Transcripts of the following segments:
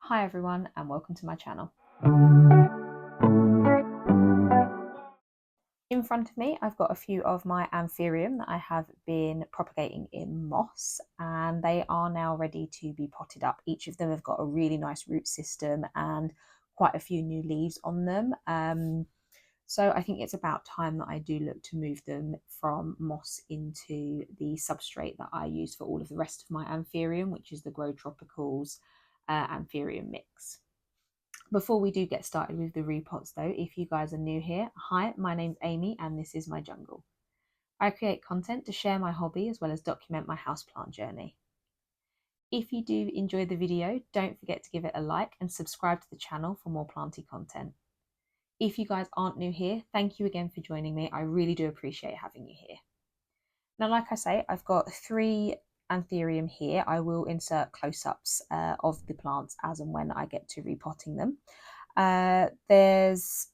Hi everyone and welcome to my channel. In front of me I've got a few of my Anthurium that I have been propagating in moss, and they are now ready to be potted up. Each of them have got a really nice root system and quite a few new leaves on them. So I think it's about time that I do look to move them from moss into the substrate that I use for all of the rest of my Anthurium, which is the Grow Tropicals Anthurium mix. Before we do get started with the repots though, if you guys are new here, hi, my name's Amy and this is my jungle. I create content to share my hobby as well as document my houseplant journey. If you do enjoy the video, don't forget to give it a like and subscribe to the channel for more planty content. If you guys aren't new here, thank you again for joining me. I really do appreciate having you here. Now, like I say, I've got 3 Anthurium here. I will insert close-ups of the plants as and when I get to repotting them. There's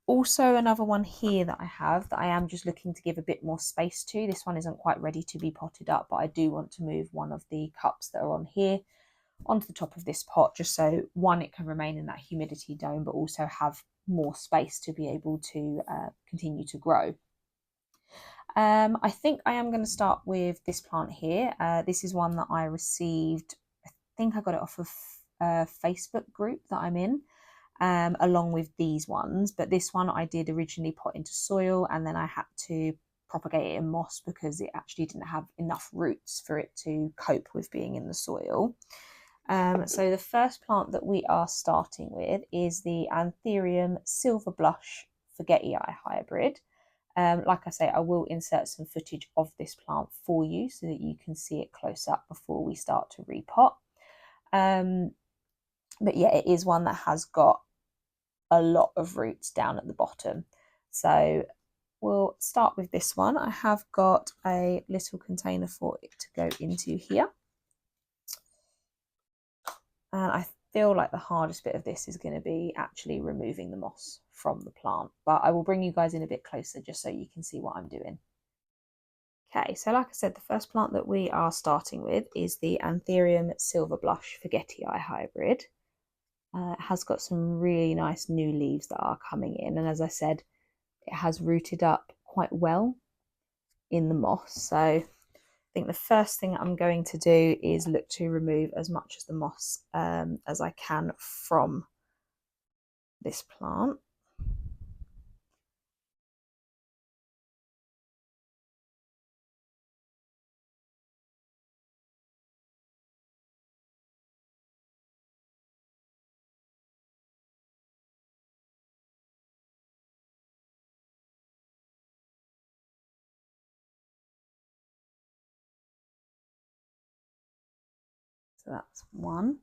also another one here that I have that I am just looking to give a bit more space to. This one isn't quite ready to be potted up, but I do want to move one of the cups that are on here onto the top of this pot, just so one, it can remain in that humidity dome, but also have more space to be able to continue to grow. I think I am going to start with this plant here. This is one that I received, I think I got it off of a Facebook group that I'm in, along with these ones. But this one I did originally pot into soil, and then I had to propagate it in moss because it actually didn't have enough roots for it to cope with being in the soil. So the first plant that we are starting with is the Anthurium Silver Blush Forgetti Eye Hybrid. Like I say, I will insert some footage of this plant for you so that you can see it close up before we start to repot. But yeah, it is one that has got a lot of roots down at the bottom. So we'll start with this one. I have got a little container for it to go into here. And I feel like the hardest bit of this is going to be actually removing the moss from the plant, but I will bring you guys in a bit closer just so you can see what I'm doing. Okay, so like I said, the first plant that we are starting with is the Anthurium Silver Blush Forgetti Eye Hybrid. It has got some really nice new leaves that are coming in, and as I said, it has rooted up quite well in the moss. So I think the first thing I'm going to do is look to remove as much of the moss as I can from this plant. So that's one.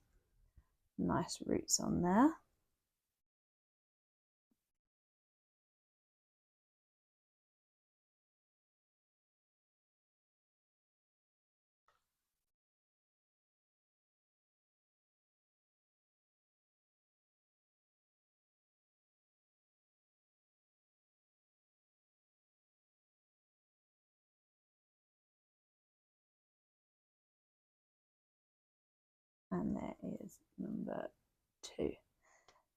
Nice roots on there. And there is number 2.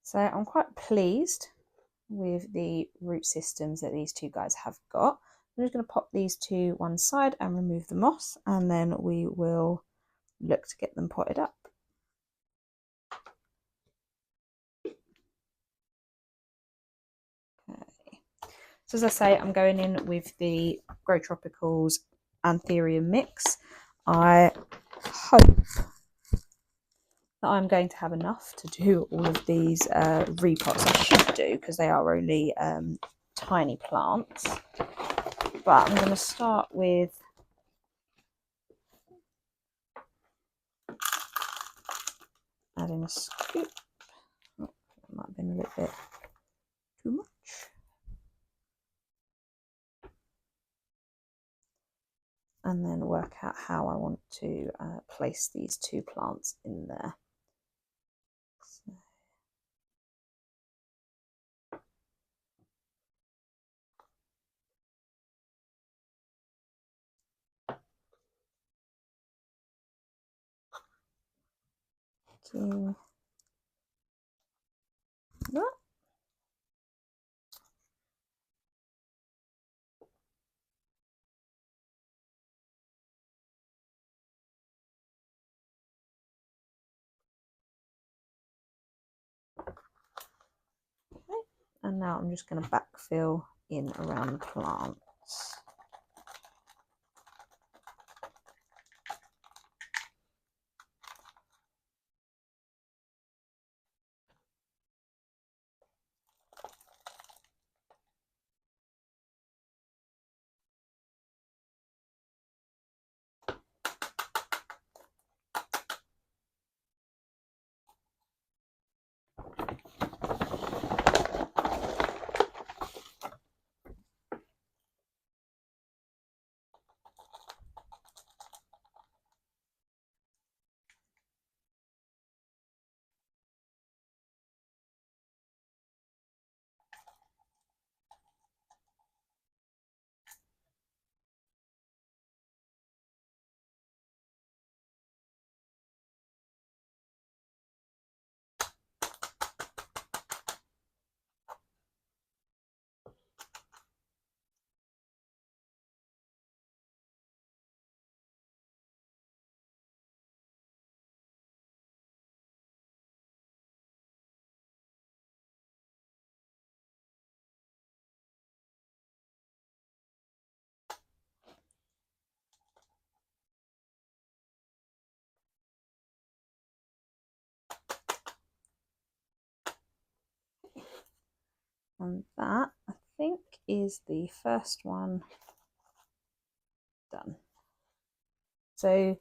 So I'm quite pleased with the root systems that these 2 guys have got. I'm just going to pop these to one side and remove the moss, and then we will look to get them potted up. Okay. So as I say, I'm going in with the Grow Tropicals Anthurium mix. I hope that I'm going to have enough to do all of these repots. I should do, because they are only tiny plants. But I'm going to start with adding a scoop. Oh, that might have been a little bit too much. And then work out how I want to place these 2 plants in there. So. Checking that. Okay. And now I'm just going to backfill in around the plants. And that, I think, is the first one done. So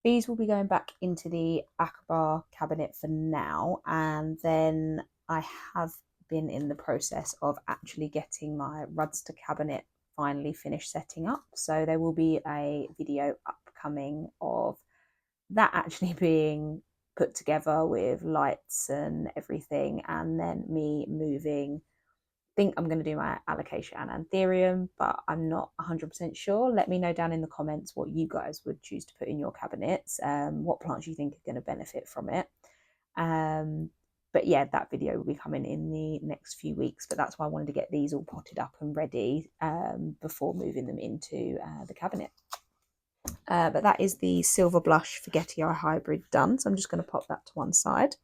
these will be going back into the Akbar cabinet for now, and then I have been in the process of actually getting my Rudster cabinet finally finished setting up. So there will be a video upcoming of that actually being put together with lights and everything, and then me moving. I think I'm going to do my alocasia and Anthurium, but I'm not 100% sure. Let me know down in the comments what you guys would choose to put in your cabinets, what plants you think are going to benefit from it. But yeah, that video will be coming in the next few weeks, but that's why I wanted to get these all potted up and ready before moving them into the cabinet. But that is the Silver Blush Forgetti-Eye Hybrid done, so I'm just going to pop that to one side.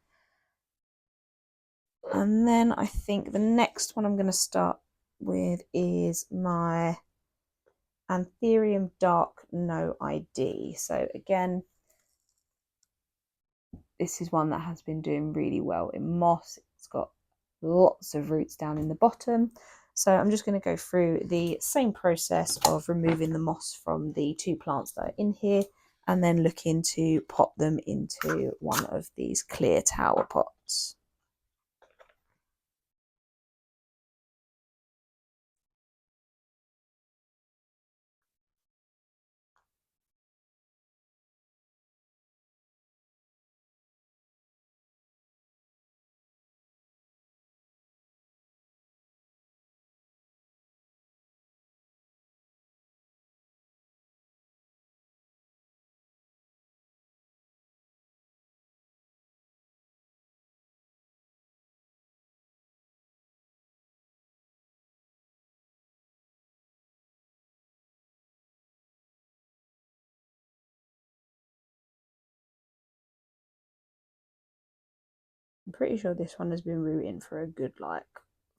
And then I think the next one I'm going to start with is my Anthurium Dark No ID. So again, this is one that has been doing really well in moss. It's got lots of roots down in the bottom. So I'm just going to go through the same process of removing the moss from the two plants that are in here, and then looking to pop them into one of these clear tower pots. I'm pretty sure this one has been rooting for a good like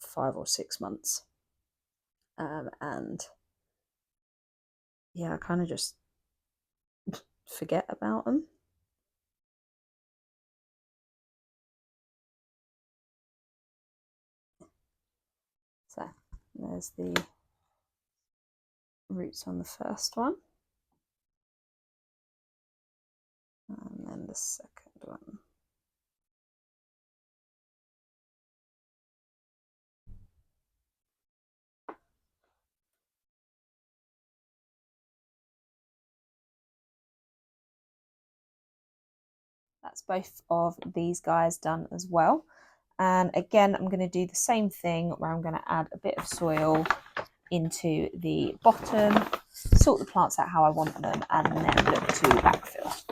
5 or 6 months. And yeah, I kind of just forget about them. So there's the roots on the first one, and then the second one. That's both of these guys done as well. And again, I'm going to do the same thing where I'm going to add a bit of soil into the bottom, sort the plants out how I want them, and then look to backfill.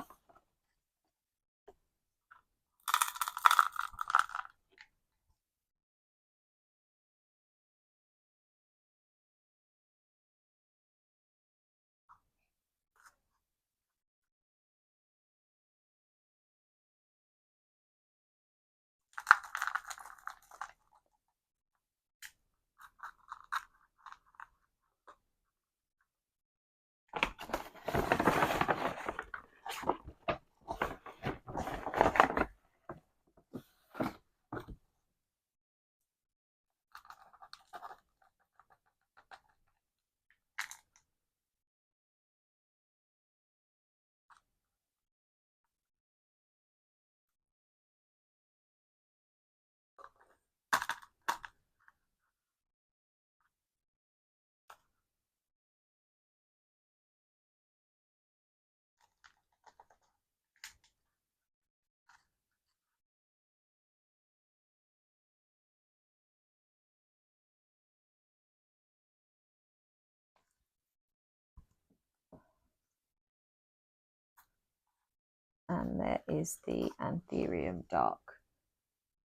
And there is the Anthurium dark,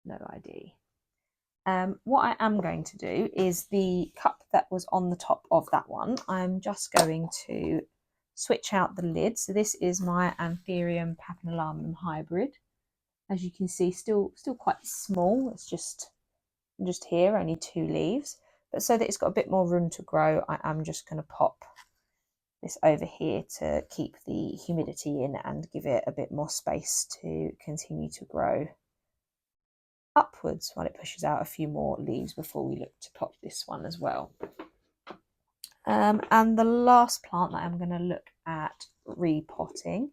no ID. What I am going to do is the cup that was on the top of that one, I'm just going to switch out the lid. So this is my Anthurium papillomalum hybrid. As you can see, still quite small. It's just here, only 2 leaves. But so that it's got a bit more room to grow, I am just going to pop this over here to keep the humidity in and give it a bit more space to continue to grow upwards while it pushes out a few more leaves before we look to pop this one as well. And the last plant that I'm going to look at repotting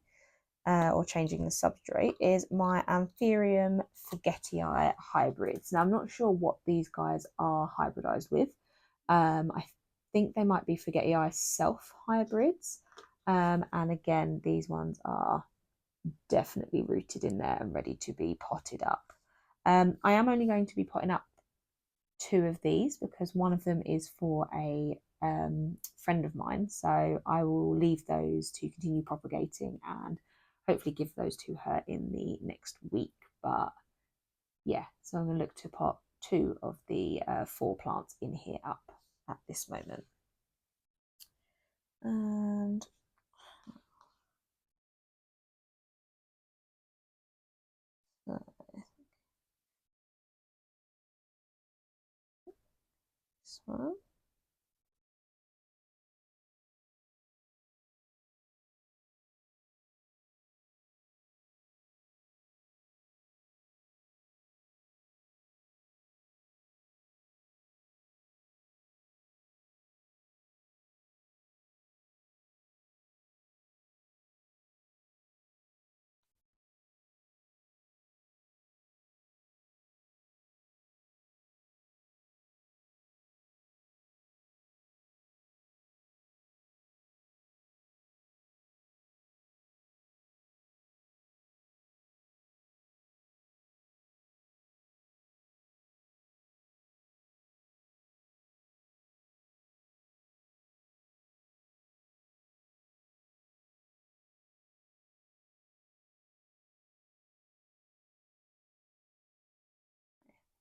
or changing the substrate is my Anthurium forgetii hybrids. Now I'm not sure what these guys are hybridized with. I think they might be forgetii self hybrids. And again, these ones are definitely rooted in there and ready to be potted up. I am only going to be potting up 2 of these because one of them is for a friend of mine. So I will leave those to continue propagating and hopefully give those to her in the next week. But yeah, so I'm going to look to pot 2 of the 4 plants in here up at this moment. And this one.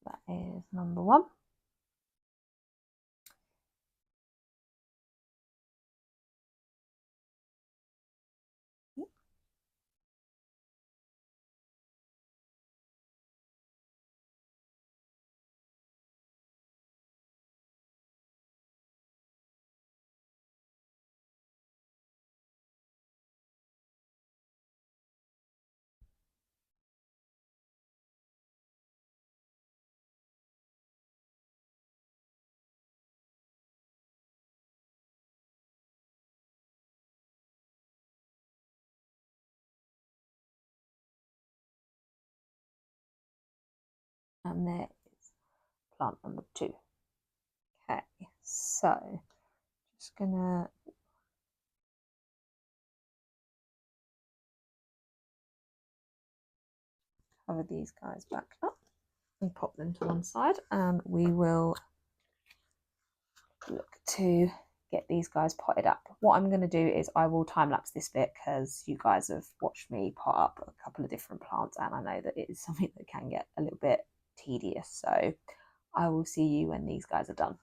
That is number 1. And there is plant number 2. Okay, so just gonna cover these guys back up and pop them to one side, and we will look to get these guys potted up. What I'm going to do is I will time lapse this bit because you guys have watched me pot up a couple of different plants and I know that it is something that can get a little bit tedious. So I will see you when these guys are done.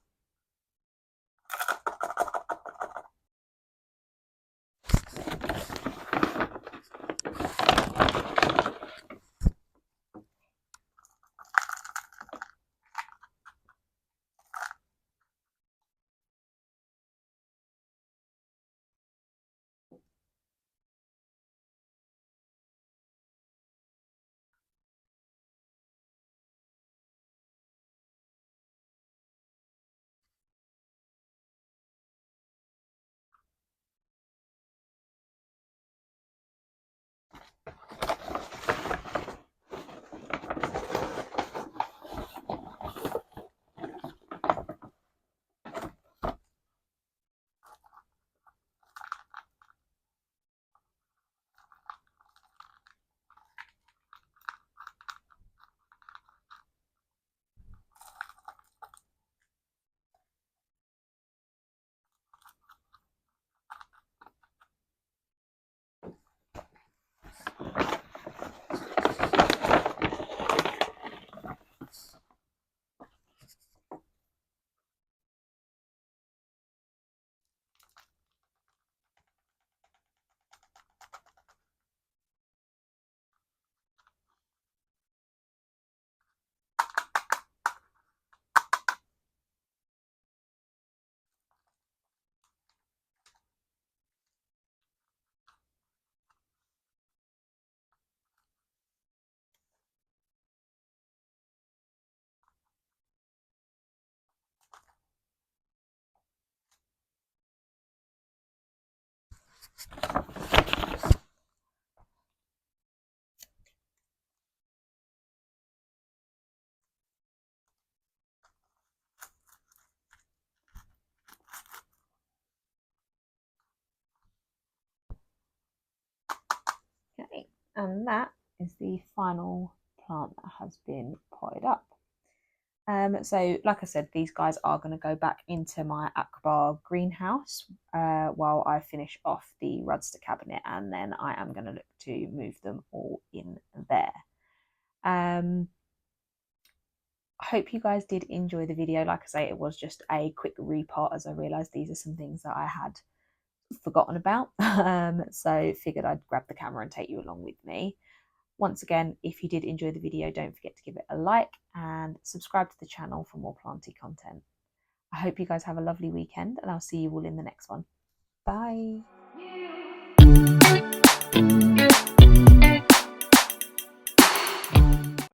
Okay, and that is the final plant that has been potted up. So like I said, these guys are going to go back into my Akbar greenhouse while I finish off the Rudster cabinet, and then I am going to look to move them all in there. I hope you guys did enjoy the video. Like I say, it was just a quick repot, as I realised these are some things that I had forgotten about. So figured I'd grab the camera and take you along with me. Once again, if you did enjoy the video, don't forget to give it a like and subscribe to the channel for more planty content. I hope you guys have a lovely weekend, and I'll see you all in the next one. Bye.